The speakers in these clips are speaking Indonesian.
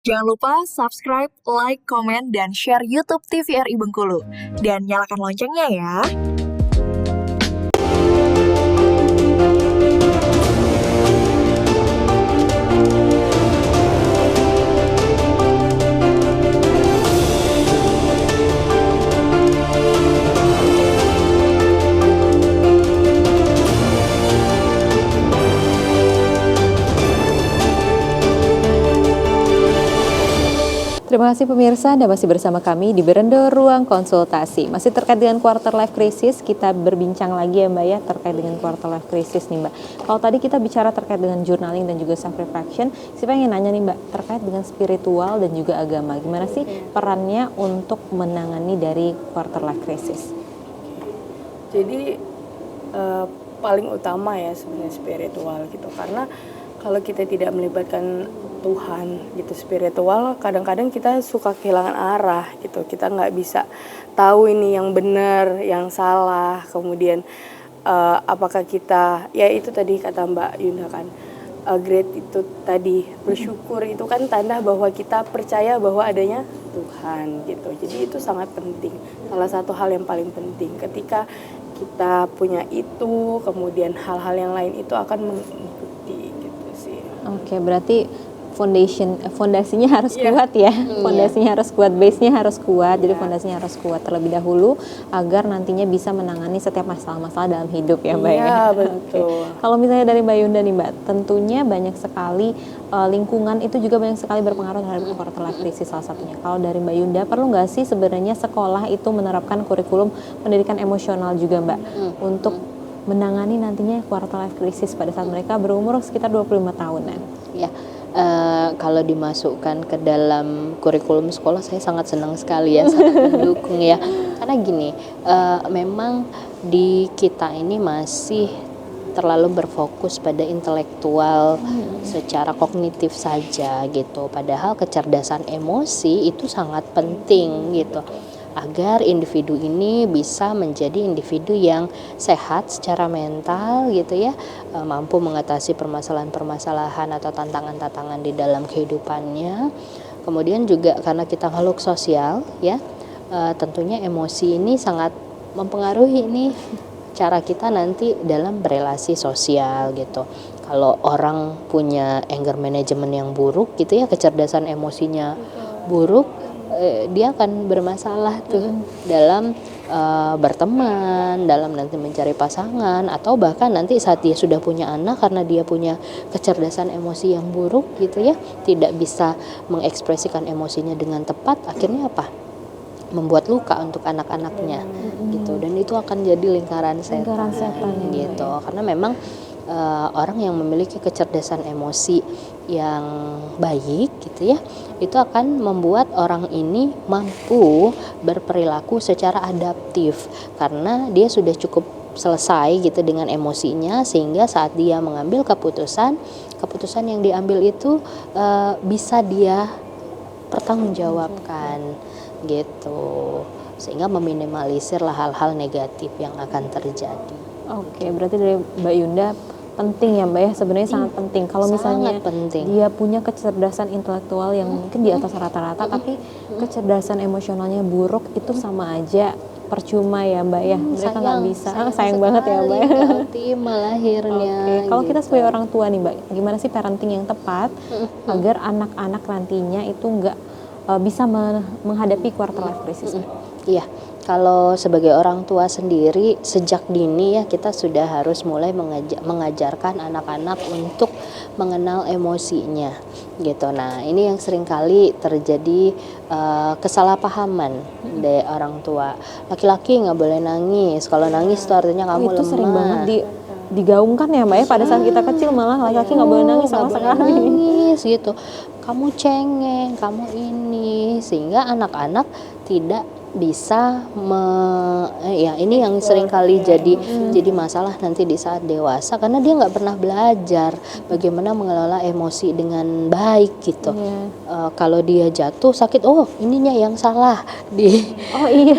Jangan lupa subscribe, like, komen, dan share YouTube TVRI Bengkulu. Dan nyalakan loncengnya ya. Terima kasih pemirsa, Anda masih bersama kami di Berendo Ruang Konsultasi. Masih terkait dengan quarter life crisis, kita berbincang lagi ya Mbak ya, terkait dengan quarter life crisis nih Mbak. Kalau tadi kita bicara terkait dengan journaling dan juga self reflection, saya pengen nanya nih Mbak, terkait dengan spiritual dan juga agama. Gimana sih perannya untuk menangani dari quarter life crisis? Jadi paling utama ya sebenarnya spiritual gitu, karena kalau kita tidak melibatkan Tuhan gitu spiritual, kadang-kadang kita suka kehilangan arah gitu, kita nggak bisa tahu ini yang benar yang salah, kemudian apakah kita, ya itu tadi kata Mbak Yunda kan, great itu tadi, bersyukur itu kan tanda bahwa kita percaya bahwa adanya Tuhan gitu. Jadi itu sangat penting, salah satu hal yang paling penting. Ketika kita punya itu, kemudian hal-hal yang lain itu akan mengikuti gitu sih. Oke, berarti fondasinya harus kuat ya. Fondasinya harus kuat, base-nya harus kuat. Jadi fondasinya harus kuat terlebih dahulu agar nantinya bisa menangani setiap masalah-masalah dalam hidup ya Mbak ya. Iya, betul. Kalau misalnya dari Mbak Yunda nih Mbak, tentunya banyak sekali lingkungan itu juga banyak sekali berpengaruh terhadap quarter life crisis salah satunya. Kalau dari Mbak Yunda, perlu nggak sih sebenarnya sekolah itu menerapkan kurikulum pendidikan emosional juga Mbak untuk menangani nantinya quarter life crisis pada saat mereka berumur sekitar 25 tahunan? Ya, kalau dimasukkan ke dalam kurikulum sekolah saya sangat senang sekali ya, sangat mendukung ya. Karena gini, memang di kita ini masih terlalu berfokus pada intelektual secara kognitif saja gitu. Padahal kecerdasan emosi itu sangat penting gitu, agar individu ini bisa menjadi individu yang sehat secara mental gitu ya, mampu mengatasi permasalahan-permasalahan atau tantangan-tantangan di dalam kehidupannya. Kemudian juga karena kita makhluk sosial ya, tentunya emosi ini sangat mempengaruhi nih cara kita nanti dalam berelasi sosial gitu. Kalau orang punya anger management yang buruk gitu ya, kecerdasan emosinya buruk, dia akan bermasalah tuh dalam berteman, dalam nanti mencari pasangan, atau bahkan nanti saat dia sudah punya anak, karena dia punya kecerdasan emosi yang buruk gitu ya, tidak bisa mengekspresikan emosinya dengan tepat, akhirnya apa? Membuat luka untuk anak-anaknya gitu, dan itu akan jadi lingkaran setan gitu. Karena memang orang yang memiliki kecerdasan emosi yang baik gitu ya, itu akan membuat orang ini mampu berperilaku secara adaptif karena dia sudah cukup selesai gitu dengan emosinya, sehingga saat dia mengambil keputusan yang diambil itu bisa dia pertanggungjawabkan gitu, sehingga meminimalisirlah hal-hal negatif yang akan terjadi. Oke, berarti dari Mbak Yunda penting ya Mbak ya, sebenarnya sangat penting. Kalau misalnya dia punya kecerdasan intelektual yang mungkin di atas rata-rata, tapi kecerdasan emosionalnya buruk, itu sama aja percuma ya Mbak ya. Mereka nggak bisa, sayang banget ya Mbak ya. Lahirnya. Kalau kita sebagai orang tua nih Mbak, gimana sih parenting yang tepat agar anak-anak nantinya itu nggak bisa menghadapi quarter life crisis? Iya, kalau sebagai orang tua sendiri sejak dini ya, kita sudah harus mulai mengajarkan anak-anak untuk mengenal emosinya gitu. Nah, ini yang seringkali terjadi kesalahpahaman dari orang tua. Laki-laki nggak boleh nangis, kalau nangis itu artinya kamu itu lemah. Sering banget digaungkan ya Mbak ya, pada saat kita kecil malah laki-laki nggak boleh nangis sama sekali. Nangis gitu, kamu cengeng, kamu ini, sehingga anak-anak tidak bisa ya ini yang sering kali jadi masalah nanti di saat dewasa, karena dia nggak pernah belajar bagaimana mengelola emosi dengan baik gitu. Kalau dia jatuh sakit, oh ininya yang salah Oh iya.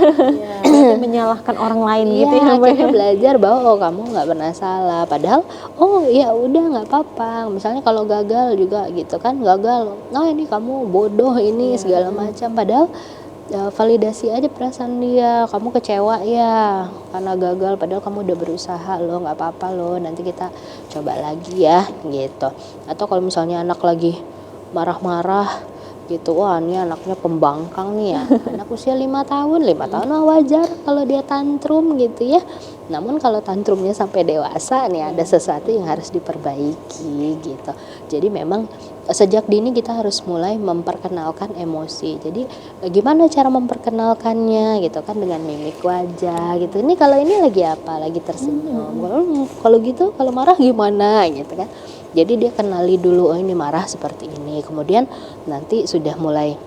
Berarti menyalahkan orang lain gitu ya Iya, Mbak kita ya? belajar bahwa oh kamu nggak pernah salah. Padahal oh ya udah nggak apa-apa. Misalnya kalau gagal juga gitu kan, gagal. Oh ini kamu bodoh ini segala macam. Padahal validasi aja perasaan dia. Kamu kecewa ya karena gagal. Padahal kamu udah berusaha loh, nggak apa-apa loh. Nanti kita coba lagi ya gitu. Atau kalau misalnya anak lagi marah-marah gitu, wah ini anaknya pembangkang nih ya, anak usia 5 tahun mah wajar kalau dia tantrum gitu ya. Namun kalau tantrumnya sampai dewasa nih ada sesuatu yang harus diperbaiki gitu. Jadi memang sejak dini kita harus mulai memperkenalkan emosi. Jadi gimana cara memperkenalkannya gitu kan, dengan mimik wajah gitu. Ini kalau ini lagi apa, lagi tersenyum. Kalau gitu kalau marah gimana gitu kan. Jadi dia kenali dulu, oh ini marah seperti ini. Kemudian nanti sudah mulai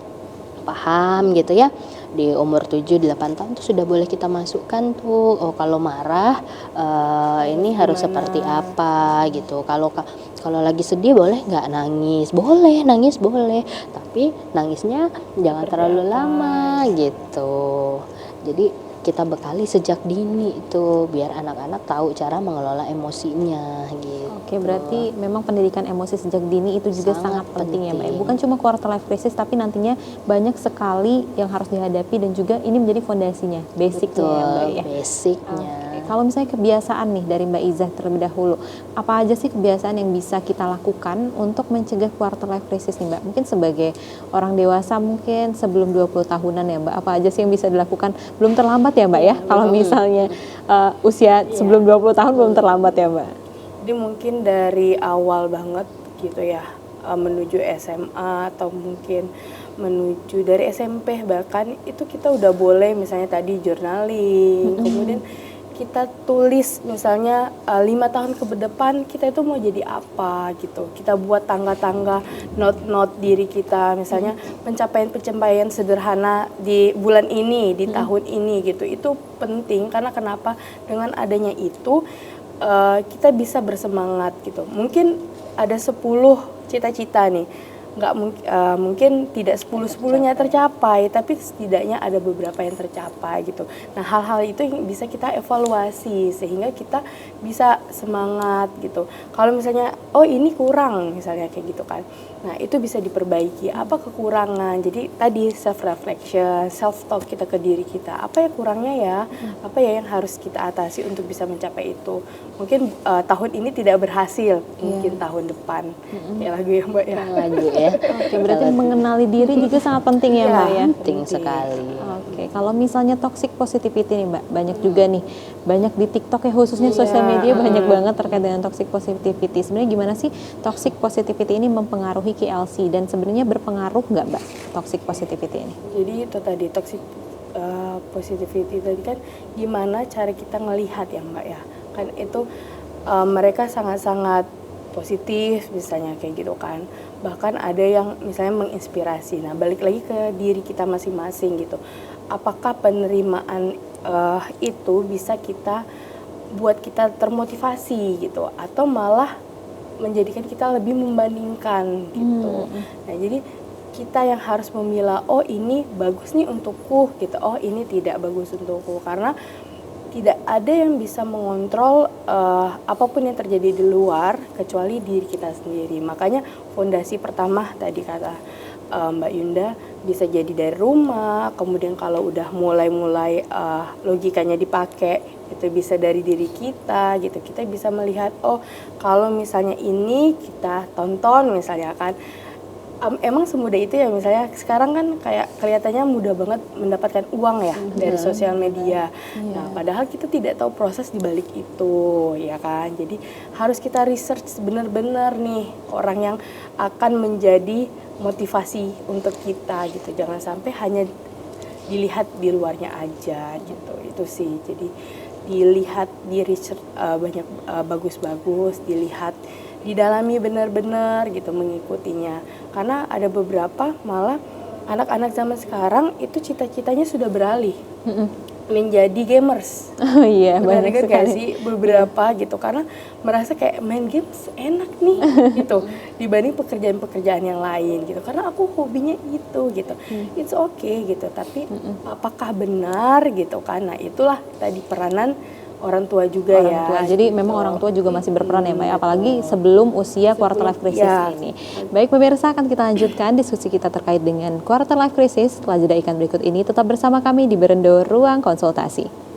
paham gitu ya. Di umur 7-8 tahun tuh sudah boleh kita masukkan tuh, oh kalau marah ini harus seperti apa gitu. Kalau lagi sedih boleh nggak nangis? Boleh, nangis boleh. Tapi nangisnya jangan terlalu lama gitu. Jadi kita bekali sejak dini itu biar anak-anak tahu cara mengelola emosinya gitu. Oke, berarti memang pendidikan emosi sejak dini itu juga sangat penting ya Mbak. penting. Bukan cuma quarter life crisis, tapi nantinya banyak sekali yang harus dihadapi dan juga ini menjadi fondasinya, basicnya ya Mbak ya. Basicnya. Oke, kalau misalnya kebiasaan nih dari Mbak Izah terlebih dahulu, apa aja sih kebiasaan yang bisa kita lakukan untuk mencegah quarter life crisis nih Mbak? Mungkin sebagai orang dewasa mungkin sebelum 20 tahunan ya Mbak, apa aja sih yang bisa dilakukan? Belum terlambat ya Mbak ya, kalau misalnya usia sebelum 20 tahun belum terlambat ya Mbak? Jadi mungkin dari awal banget gitu ya, menuju SMA atau mungkin menuju dari SMP bahkan itu kita udah boleh misalnya tadi journaling, kemudian kita tulis misalnya 5 tahun ke depan kita itu mau jadi apa gitu. Kita buat tangga-tangga, note-note diri kita misalnya pencapaian-pencapaian sederhana di bulan ini, di tahun ini gitu. Itu penting karena kenapa? Dengan adanya itu kita bisa bersemangat gitu. Mungkin ada 10 cita-cita nih, nggak mungkin tidak 10-10-nya tercapai, tapi setidaknya ada beberapa yang tercapai gitu. Nah hal-hal itu yang bisa kita evaluasi sehingga kita bisa semangat gitu. Kalau misalnya oh ini kurang misalnya kayak gitu kan, nah itu bisa diperbaiki. Apa kekurangan? Jadi tadi self reflection, self talk kita ke diri kita. Apa ya kurangnya ya? Apa ya yang harus kita atasi untuk bisa mencapai itu? Mungkin tahun ini tidak berhasil, mungkin tahun depan. Kayak lagu ya Mbak ya. Lagu ya. Oke, berarti mengenali diri juga sangat penting ya Mbak ya. Penting sekali. Oke, kalau misalnya toxic positivity nih Mbak, banyak juga nih, banyak di TikTok ya khususnya sosial media banyak banget terkait dengan toxic positivity. Sebenarnya gimana sih toxic positivity ini mempengaruhi KLC dan sebenarnya berpengaruh nggak Mbak toxic positivity ini? Jadi itu tadi toxic positivity tadi kan gimana cara kita ngelihat ya Mbak ya. Kan itu mereka sangat-sangat positif misalnya kayak gitu kan. Bahkan ada yang misalnya menginspirasi. Nah, balik lagi ke diri kita masing-masing gitu. Apakah penerimaan itu bisa buat kita termotivasi gitu atau malah menjadikan kita lebih membandingkan gitu. Nah, jadi kita yang harus memilah, oh ini bagus nih untukku gitu. Oh, ini tidak bagus untukku karena tidak ada yang bisa mengontrol apapun yang terjadi di luar kecuali diri kita sendiri. Makanya fondasi pertama tadi kata Mbak Yunda bisa jadi dari rumah, kemudian kalau udah mulai logikanya dipakai itu bisa dari diri kita gitu. Kita bisa melihat oh kalau misalnya ini kita tonton misalnya kan emang semudah itu ya misalnya sekarang kan kayak kelihatannya mudah banget mendapatkan uang ya dari sosial media. Nah, padahal kita tidak tahu proses di balik itu ya kan. Jadi harus kita research benar-benar nih orang yang akan menjadi motivasi untuk kita gitu. Jangan sampai hanya dilihat di luarnya aja gitu. Itu sih. Jadi dilihat di research banyak bagus-bagus, dilihat didalami benar-benar gitu mengikutinya. Karena ada beberapa malah anak-anak zaman sekarang itu cita-citanya sudah beralih. menjadi gamers. Oh iya, Benar banyak kan gak sekali. sih beberapa gitu, karena merasa kayak main games enak nih gitu dibanding pekerjaan-pekerjaan yang lain gitu, karena aku hobinya itu gitu. It's okay gitu, tapi apakah benar gitu kan? Nah itulah tadi peranan orang tua juga Orang ya. tua. Jadi gitu. memang orang tua juga masih berperan ya Mbak, ya, apalagi sebelum usia quarter life crisis ya. ini. Baik pemirsa, akan kita lanjutkan diskusi kita terkait dengan quarter life crisis setelah jeda iklan berikut ini. Tetap bersama kami di Berendo Ruang Konsultasi.